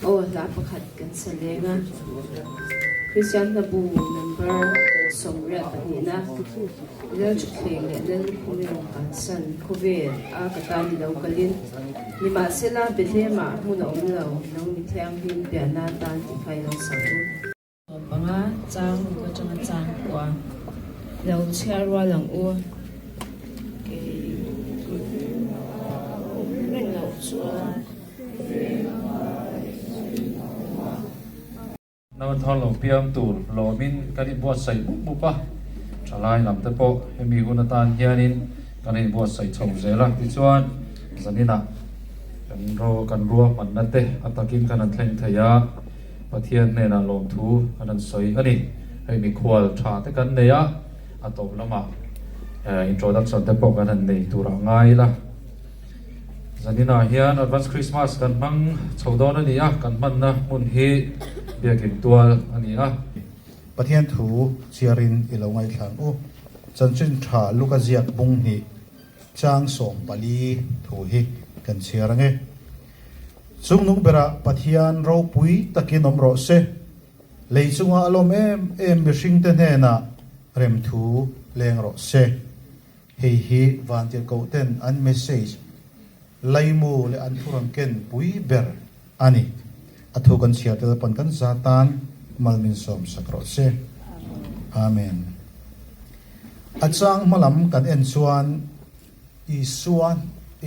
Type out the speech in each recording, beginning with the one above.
Oh, lapakat kan sa lenga. Christian na bu number songret kanina. Ilan chukling ilan kumirong kansan COVID katani daw kalin. Lima sila bilema muna umlaw nang mitayang himpian natan tikay ng sabu. Mga tsang ko tsang tsang kwa. Daw siyarwa lang o. Naman thon lo piam tur lo min kani buat sai bu pa chalai lam te po hemi hunatan hianin kani buat sai chau zela ti chuan zanina kan ro man na te atakin kan thleng thaya pathian ne na lom thu anan soi ani hemi khwal tha te kan neya atop lama introduction te po kan nei tura ngai la zanina hian advance Christmas kan mang chaudon ani a kan man na mun hi biakin tual ani a pathian thu chiarin ilo ngai thlang u chanchin tha luka ziak bung hi chang som pali thu hi kan chiarange chungnung bera pathian ro pui takin omro se leichunga alom em mishing te hena rem thu leng ro se hi vantir ko ten an message laimu le an thurang ken pui ber ani athu kan sia te pan kan zatan malmin som sakro se amen achang malam kan en chuan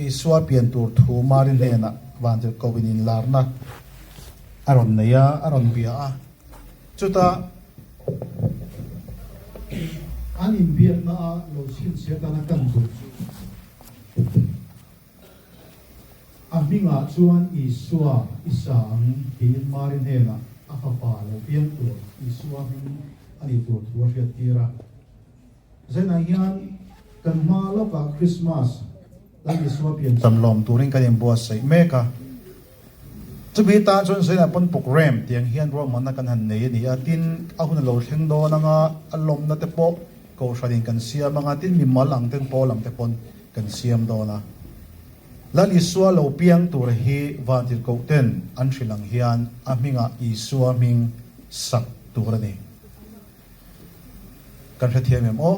isua pian tur thu marin hena van ko winin larna aron neya aron bia a chuta anin bia na lo sin se kana kan du aminga chuan isua isang hin marin hena akapa lo pian tur isua hin ani tur thu ria tira zena hian kan ma lo ka Christmas la isua pian tam lom turin kan em bo sai meka chubi ta chon se na pon program tiang hian ro man na kan han nei ni atin ahun lo thleng do na nga alom na te po ko shadin kan sia manga tin mi malang ten po lam te pon kan siam do na lali suwa lo piang tur hi vantir ko ten an shilang hian aminga isua ming sak tur ni kan thathiam em o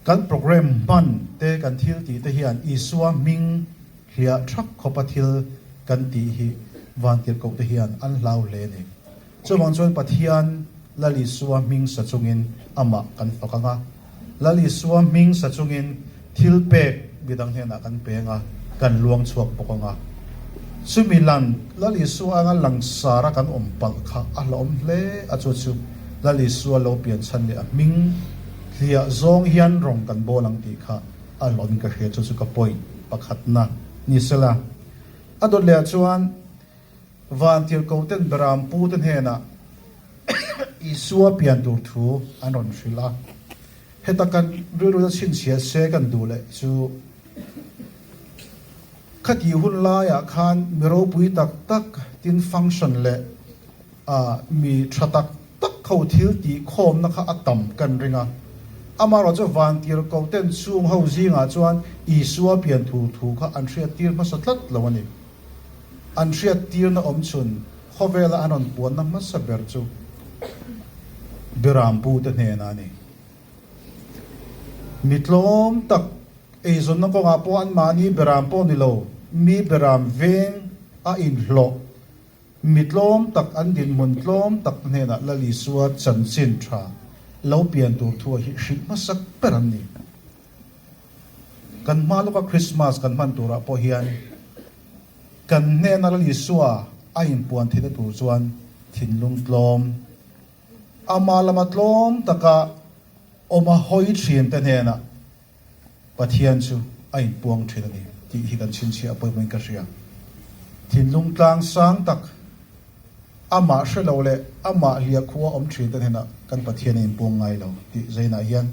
kan program ban te kan thil ti te hian isua ming hia thak khopathil kan ti hi vantir ko te hian an hlau le ni chawang chon pathian lali suwa ming sachungin ama kan fakanga lali suwa ming sachungin thil pek bidang hena kan penga kan luang chuak pokanga sumilan lali suwa nga langsara kan ompal kha alom hle achu chu lali suwa lo pian chan le ming hlia zong hian rong kan bolang ti kha alon ka he chu ka poi pakhat na ni sela adot le chuan van tir ko ten bram pu ten hena isua pian tur thu anon shila hetakan ru chin sia se kan du le chu khati hun la ya khan mero pui tak tin function le mi thatak tak khau thil ti khom na kha atam kan ringa amaro cho van tir ko ten chung ho zinga chuan isua pian thu kha an thria tir ma satlat lawani an thria tir na om chun khovela anon puan na ma saber chu beram pu te ne na ni mitlom tak ezon na ko nga po an mani beram po ni lo mi beram veng a in hlo mitlom tak an din mun tlom tak ne na lali suwa chan sin tha lo pian tur thua hi shit masak peran ni kan malo ka Christmas kan man tura po hian kan ne na lali suwa a in puan thile tur chuan thinlung tlom amalama tlom taka oma hoi thien te ne na pathian chu a in puang thile ni ti hi kan chin chia poi mein ka ria thinlung tlang sang tak ama shelo le ama lia khuwa om thrin te ne na kan pathian in puang ngai lo ti zaina hian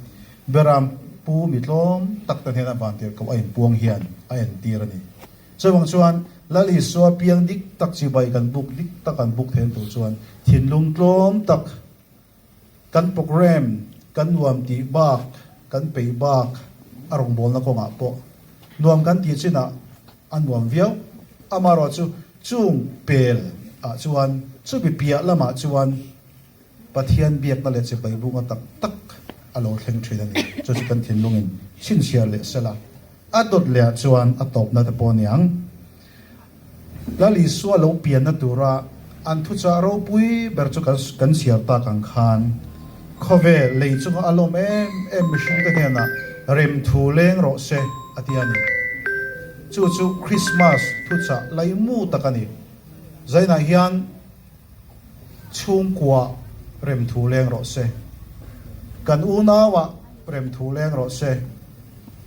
beram pu mitlom tak te ne na ban tir ko a in puang hian a en tir ani chawang chuan lali suwa piang dik tak chi bai kan buk dik tak kan buk then tu chuan thinlung tlom tak kan program kan nuam ti bak kan pei bak arong bol na ko nga po nuam kan ti china an nuam viau amaro chu chung pel a chuan chu bi pia lama chuan pathian biak na le che pai bunga tak tak alo thleng thina ni chu chu kan thin lungin chin sia le sela adot le chuan atop na te poniang lali suwa lo pian na tura an thu cha ro pui ber chu kan siar ta kan khan khove lei chu alom em mihring te hena rem thu leng ro se atiani chu chu Christmas thu cha lai mu takani zaina hian chung kwa rem thu leng ro se kan una wa rem thu leng ro se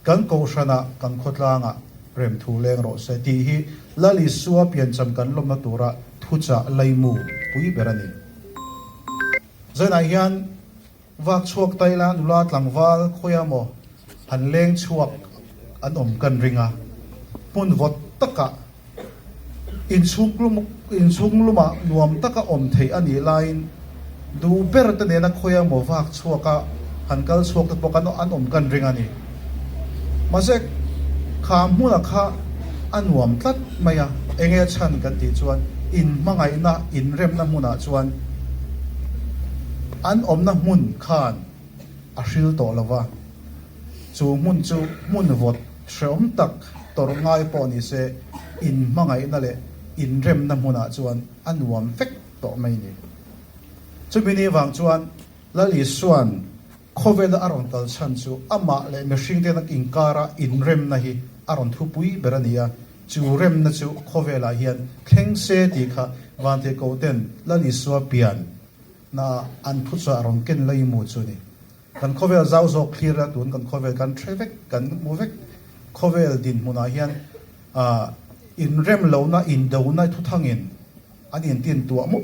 kan ko shana kan khotlanga rem thu leng ro se ti hi lali suwa pian cham kan lom na tura thu cha lai mu pui berani zaina hian vak chuak tailan ula tlangwal khoyamo han leng chuak an om kan ringa mun vot taka in chung luma nuam taka om thei ani lain du ber te ne na khoyamo vak chuaka han kal chuak te pokan an om kan ringa ni masek kham huna kha anuam tlat maya enge chan kan ti chuan in mangai na in rem na huna chuan an om na mun khan a hril to lova chu mun chu mun vot shom tak tor ngai po ni se in mangai na le in rem na huna chuan anuam vek to mai ni chu bini wang chuan lali suan khovel aron tal chan chu ama le mihring te nak inkara in rem na hi aron thu pui berania chu rem na chu khovela hian thleng se ti kha wante ko ten lali suwa pian na an thu cha ron ken lai mu chu ni kan khovel zau zo clear la tun kan khovel kan trevek kan movek khovel din huna hian in rem lo na in do na thu thangin an in tin tu mu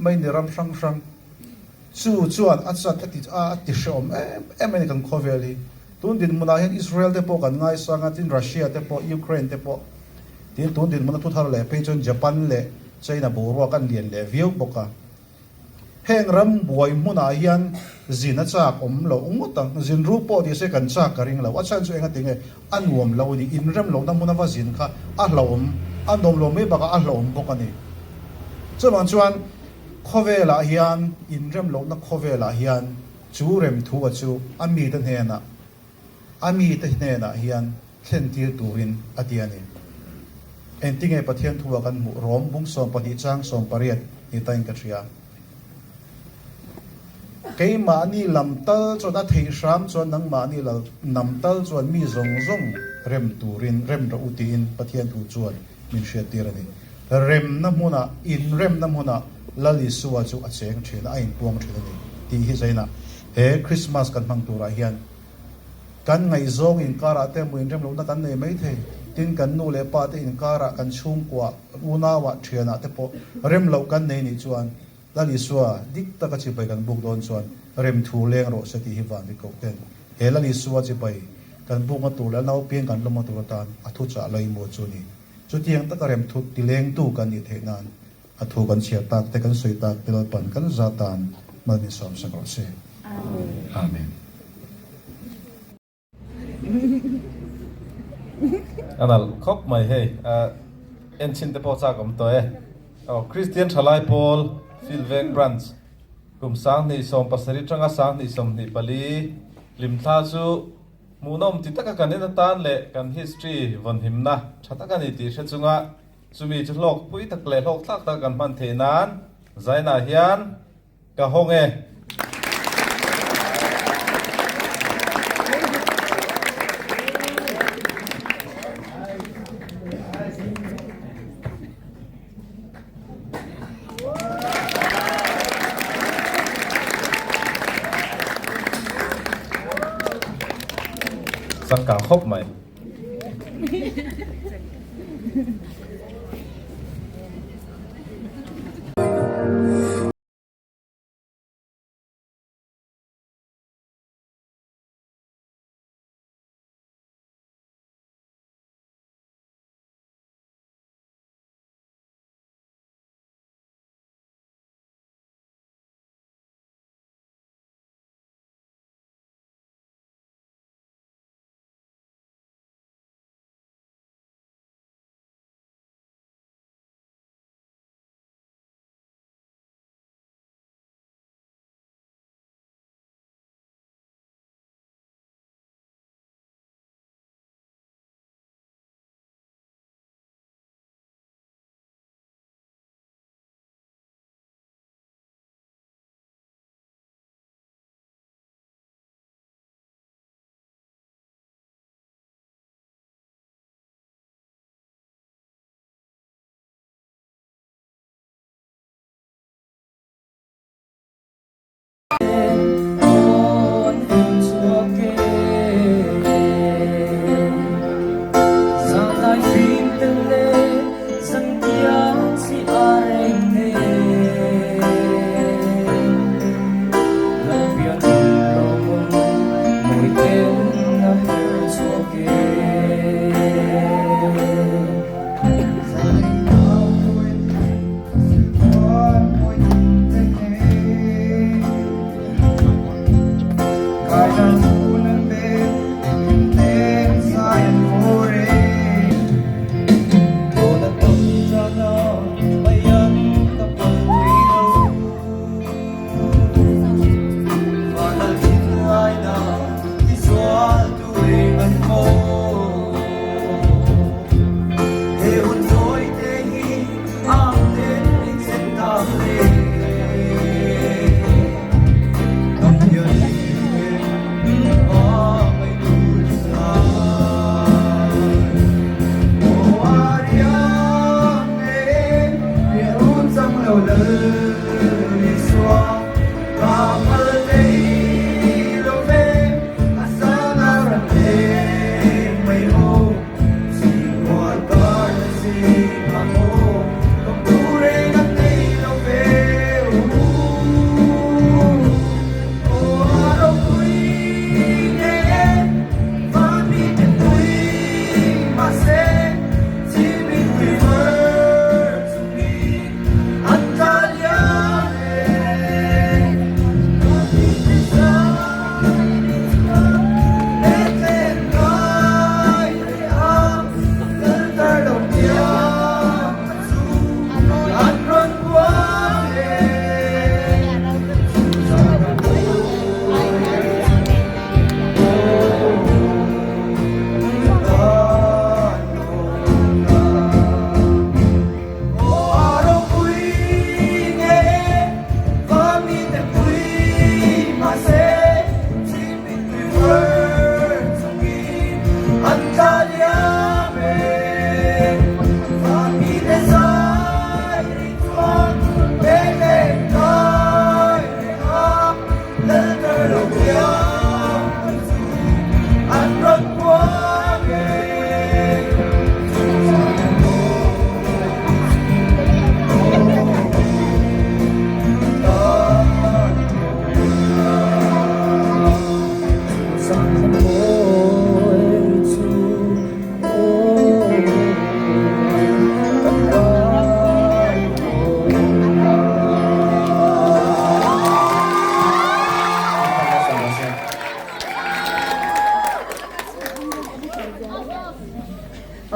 mai ni ram sang sang chu chuan atsat ati shom em kan khovel hi tun din muna hian Israel te po kan ngai sanga tin Russia te po Ukraine te po tin tun din muna thu thar le pe chon Japan le China bo kan lian le view boka heng ram buai muna hian zina chak om lo ungutang zin ru po di se kan chak karing lo achan chu enga tinge anuam lo ni in ram lo na muna wa zin kha a lo om anom lo me baka a lo om bokani chuan chuan khovela hian in ram lo na khovela hian chu rem thu a chu ami ta hne na hian thlen tir turin atiani entinge pathian thuwa kan mu rom bung som pati chang som pariat ni tain ka thria cái mà ni làm tal cho đã thấy sám cho nắng mà ni là nằm tal cho mi zong zong rem turin rem ra utin pathian thu chuan min shia tirani rem na muna in rem na muna lali suwa chu acheng thina ain puang thina ni ti hi zaina he Christmas kan mang tura hian kan ngai zong in kara te muin rem lo na kan nei mai the tin kan nu le pa te in kara kan chung kwa una wa thiana te po rem lo kan nei ni chuan lali suwa dik taka chi pai kan buk don chuan rem thu leng ro se ti hi van ri ko ten he lali suwa chi pai kan buk ma tu la nau pian kan lo ma tu tan athu cha lai mo chu ni chu tiang taka rem thu ti leng tu kan ni the nan athu kan chia tak te kan soi tak te lo pan kan za tan ma ni som sa ko se amen anal khop mai he en chin te po cha kom to e Christian Thalai Paul Philvek branch kum sang ni som pasari tanga sang ni som ni pali lim tha chu munom ti taka kan na tan le kan history von himna thata kan ti she chunga chumi chu lok pui tak le lok thak ta kan man the nan zaina hian ka honge sang cả khóc mày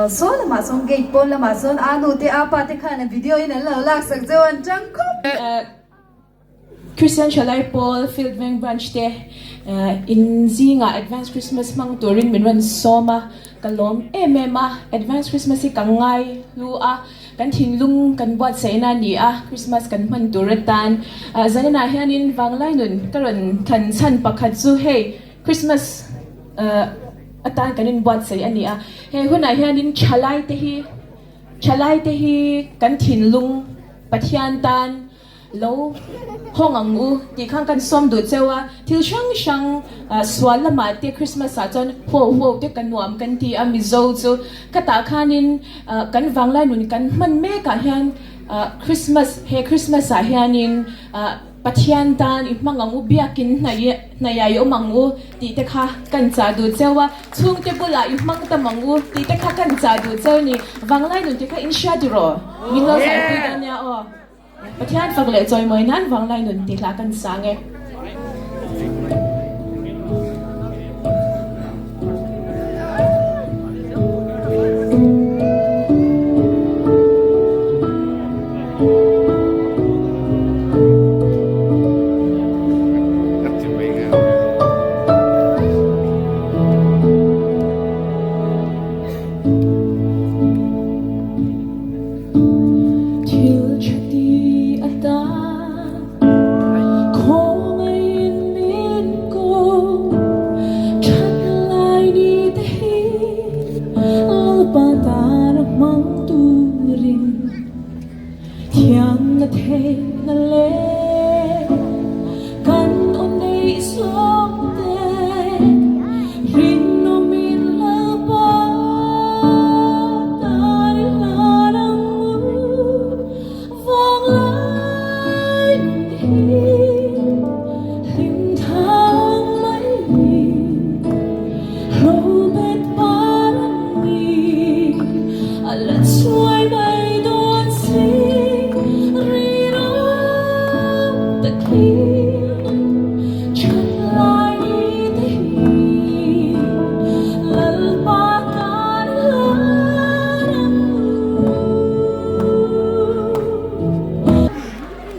So lama song gate pon lama son anu te apa te khana video in la lak sak jawan chang khop Christian Chalai Paul Field Bank Branch te in zinga Advanced Christmas mang turin minwan soma kalom emema Advanced Christmas si kangai lua kan thinglung kan buat saina ni Christmas kan man turatan zanina hianin wanglai nun karon kan san pakhat chu hey Christmas atan kanin buat sai ani he hunai hianin chalai te hi kan thinlung pathian tan lo hongangu ti khang kan som du chewa thil shang swal lama te Christmas a chon ho te kan nuam kan ti ami zo chu kata khanin kan wanglai nun kan man me ka hian Christmas a hianin pathian tan imangangu biakin na yayo mangu ti te kha kan cha du chewa chung te bula imang ta mangu ti te kha kan cha du chew ni wanglai nun te kha in sha diro mingo sa pi dan ya o pathian fagle choi moi nan wanglai nun ti la kan sange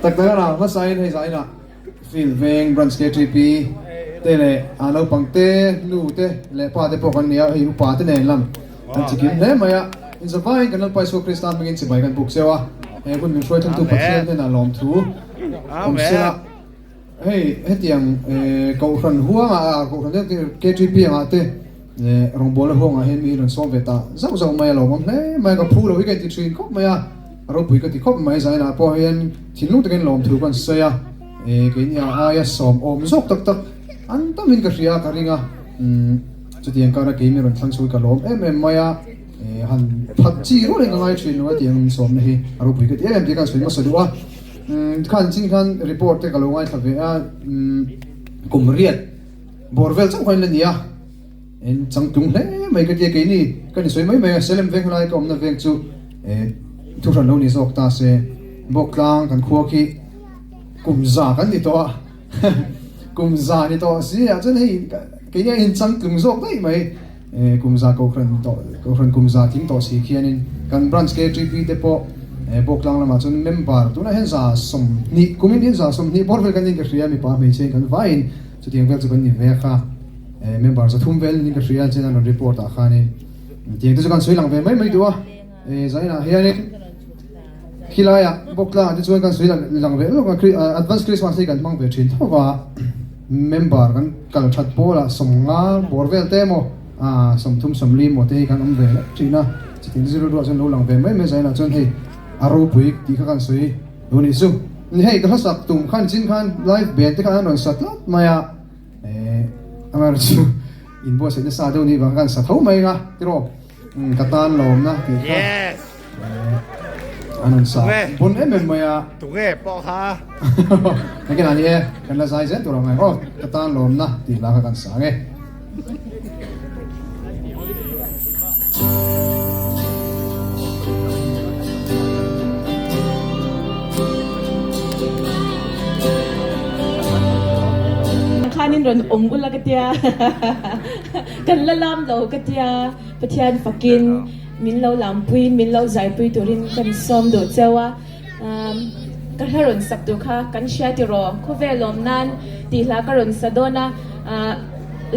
tak ta ra ma sai nei sai na fil veng branch ke tp te le alo pangte lu te le pa te pokan nia hi pa te nen lam an chikim ne maya in sa vai kan pa so kristan mengin si bai kan buk sewa e kun min shoi thum tu pathian te na lom thu om se hey hetiang ko ran huang ko ran te KTP ma te rong bol huang he mi ran som veta zau mai lo mom ne mai ka phu lo weekend ti trin ko maya ro pui ka ti khop mai sai na po hian thinlung te ken lom thu kan soya ke ni a som om zok tak tak an ta min ka ria ka ringa chutiang ka ra ke mi ran thang chui ka lom maya han phat chi ro le ngai thin no tiang som ne hi ro pui ka ti em ti kan sui ma so duwa khan chin khan report te ka lo ngai thave a kumriat borvel chang khoin le nia en chang tung hle mai ka ti ke ni ka ni soi mai mai selem veng lai ka om na veng chu thu ran lo ni zok ta se boklang kan khuwa ki kumza kan ni to kumza ni to si a chen hei ke ni in chang kum zok dai mai kumza ko khan kumza ting to si khianin kan branch ke trp te po boklang lama chun member tu na hen za som ni kumin hin za som ni bor vel kan ni ka ria mi pa me che kan vain chu tiang vel chu kan ni ve kha member za thum vel ni ka ria chen an report a khanin tiang tu kan soi lang ve mai tu a zaina hianin khilaya bokla ti chuan kan sui lang ve lo advance Christmas kan mang ve thin thowa member kan kal that pola somnga borvel te mo som thum som lim mo te kan om ve thina tin zero do chen lo lang ve mai me sai na chon hei aro pui ti kha kan sui do ni su ni hei ka sak tum khan chin khan live band te khan non sat lot maya amar chu in bo se na sa do ni bang kan sa thau mai nga tiro katan lom na ti kha yes anon sa bon maya tu ge po ha cái này nè cái là sai rất rồi mày ô cái ta lồm na thì là cái cần sáng nghe kanin ron ula katia kan lalam lo katia pathian fakin min lo lampuin min lo zaipui turin kan som do chewa kan haron sak tu kha kan sha ti ro kho ve lom nan ti la ka ron sadona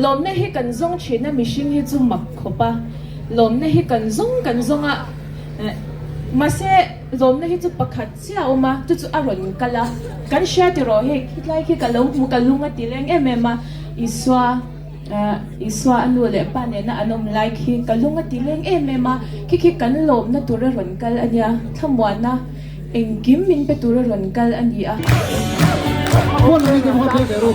lom na hi kan zong china mishing hi chu mak khopa lom na hi kan zong a mase lom na hi chu pakhat chia uma tu chu aron kala kan sha ti ro he hitlai ki kalong mu kalunga tileng emema iswa anu le pa ne na anom like hi kalunga tileng emema ki kan lom na tura ron kal anya thamwana engkim min pe tura ron kal ania con này cái hoa tươi rồi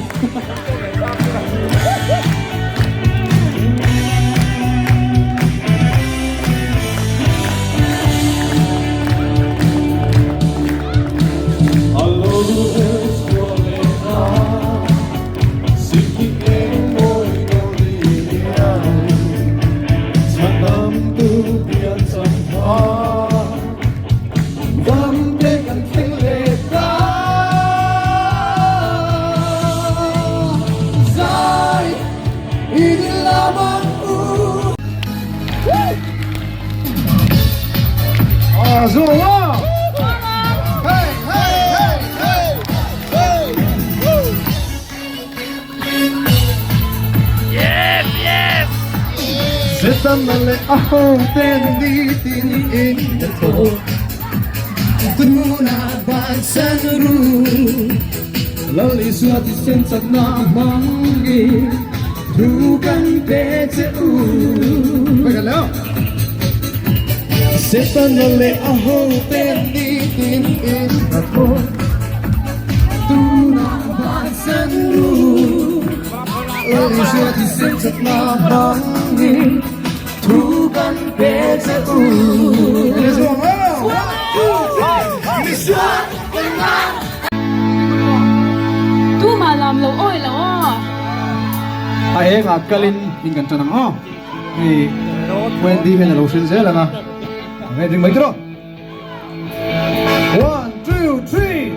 Zoro wow! Hey, hey, hey, hey, hey, woo! Yes, yes! Sitam male ahong ten di tin in the cold. Tuna bansan ru, lali suati sensat na mangi, dukan pece u. Baik leo. Sepanole aho perditin in ako Tuna bansan ru Olisya di sensat na hangin Tukan pece u tu malam lo oi lo Ay nga kalin ingkan tanang oh Hey, Wendy men lo sin sela nga Ready, make it up. 1, 2, 3.